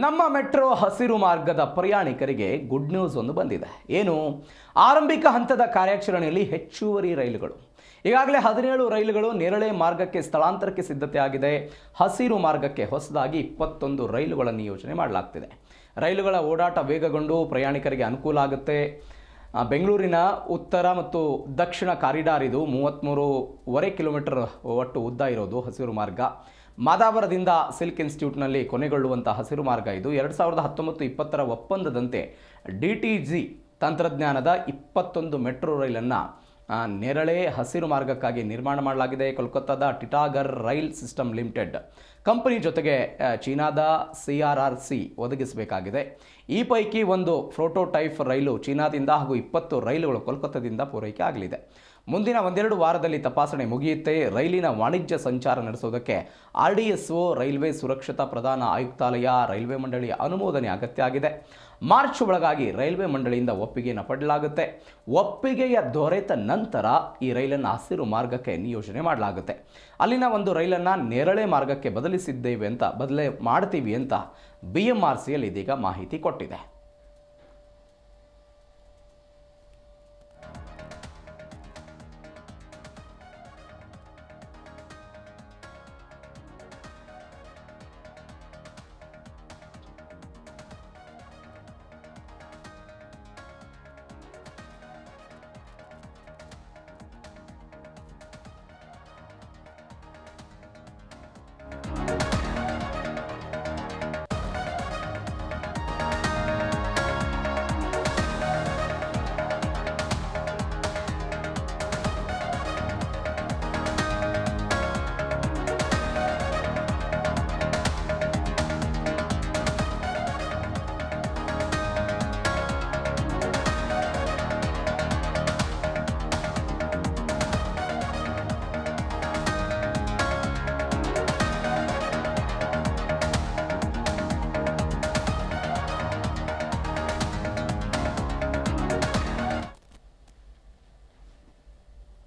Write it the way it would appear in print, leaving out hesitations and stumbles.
ನಮ್ಮ ಮೆಟ್ರೋ ಹಸಿರು ಮಾರ್ಗದ ಪ್ರಯಾಣಿಕರಿಗೆ ಗುಡ್ ನ್ಯೂಸ್ ಒಂದು ಬಂದಿದೆ. ಏನು? ಆರಂಭಿಕ ಹಂತದ ಕಾರ್ಯಾಚರಣೆಯಲ್ಲಿ ಹೆಚ್ಚುವರಿ ರೈಲುಗಳು. ಈಗಾಗಲೇ 17 ರೈಲುಗಳು ನೇರಳೆ ಮಾರ್ಗಕ್ಕೆ ಸ್ಥಳಾಂತರಕ್ಕೆ ಸಿದ್ಧತೆ ಆಗಿದೆ. ಹಸಿರು ಮಾರ್ಗಕ್ಕೆ ಹೊಸದಾಗಿ 21 ರೈಲುಗಳನ್ನು ಯೋಜನೆ ಮಾಡಲಾಗ್ತಿದೆ. ರೈಲುಗಳ ಓಡಾಟ ವೇಗಗೊಂಡು ಪ್ರಯಾಣಿಕರಿಗೆ ಅನುಕೂಲ ಆಗುತ್ತೆ. ಬೆಂಗಳೂರಿನ ಉತ್ತರ ಮತ್ತು ದಕ್ಷಿಣ ಕಾರಿಡಾರ್ ಇದು 33.5 ಕಿಲೋಮೀಟರ್ ಒಟ್ಟು ಉದ್ದ ಇರೋದು ಹಸಿರು ಮಾರ್ಗ. ಮಾದಾವರದಿಂದ ಸಿಲ್ಕ್ ಇನ್ಸ್ಟಿಟ್ಯೂಟ್ನಲ್ಲಿ ಕೊನೆಗೊಳ್ಳುವಂಥ ಹಸಿರು ಮಾರ್ಗ ಇದು 2019-20 ಒಪ್ಪಂದದಂತೆ DTG ತಂತ್ರಜ್ಞಾನದ 21 ಮೆಟ್ರೋ ರೈಲನ್ನು ನೇರಳೆ ಹಸಿರು ಮಾರ್ಗಕ್ಕಾಗಿ ನಿರ್ಮಾಣ ಮಾಡಲಾಗಿದೆ. ಕೋಲ್ಕತ್ತಾದ ಟಿಟಾಗರ್ ರೈಲ್ ಸಿಸ್ಟಮ್ ಲಿಮಿಟೆಡ್ ಕಂಪನಿ ಜೊತೆಗೆ ಚೀನಾದ CRRC ಒದಗಿಸಬೇಕಾಗಿದೆ. ಈ ಪೈಕಿ ಒಂದು ಪ್ರೋಟೋಟೈಪ್ ರೈಲು ಚೀನಾದಿಂದ ಹಾಗೂ 20 ರೈಲುಗಳು ಕೋಲ್ಕತ್ತಾದಿಂದ ಪೂರೈಕೆ ಆಗಲಿದೆ. ಮುಂದಿನ 1-2 ವಾರದಲ್ಲಿ ತಪಾಸಣೆ ಮುಗಿಯುತ್ತೆ. ರೈಲಿನ ವಾಣಿಜ್ಯ ಸಂಚಾರ ನಡೆಸೋದಕ್ಕೆ RDSO ರೈಲ್ವೆ ಸುರಕ್ಷತಾ ಪ್ರಧಾನ ಆಯುಕ್ತಾಲಯ ರೈಲ್ವೆ ಮಂಡಳಿಯ ಅನುಮೋದನೆ ಅಗತ್ಯ ಆಗಿದೆ. ಮಾರ್ಚ್ ಒಳಗಾಗಿ ರೈಲ್ವೆ ಮಂಡಳಿಯಿಂದ ಒಪ್ಪಿಗೆಯನ್ನು ಪಡೆಯಲಾಗುತ್ತೆ. ಒಪ್ಪಿಗೆಯ ದೊರೆತ ನಂತರ ಈ ರೈಲನ್ನು ಹಸಿರು ಮಾರ್ಗಕ್ಕೆ ನಿಯೋಜನೆ ಮಾಡಲಾಗುತ್ತೆ. ಅಲ್ಲಿನ ಒಂದು ರೈಲನ್ನು ನೇರಳೆ ಮಾರ್ಗಕ್ಕೆ ಬದಲಿಸಿದ್ದೇವೆ ಅಂತ ಮಾಡ್ತೀವಿ ಅಂತ BMRCL ಇದೀಗ ಮಾಹಿತಿ ಕೊಟ್ಟಿದೆ.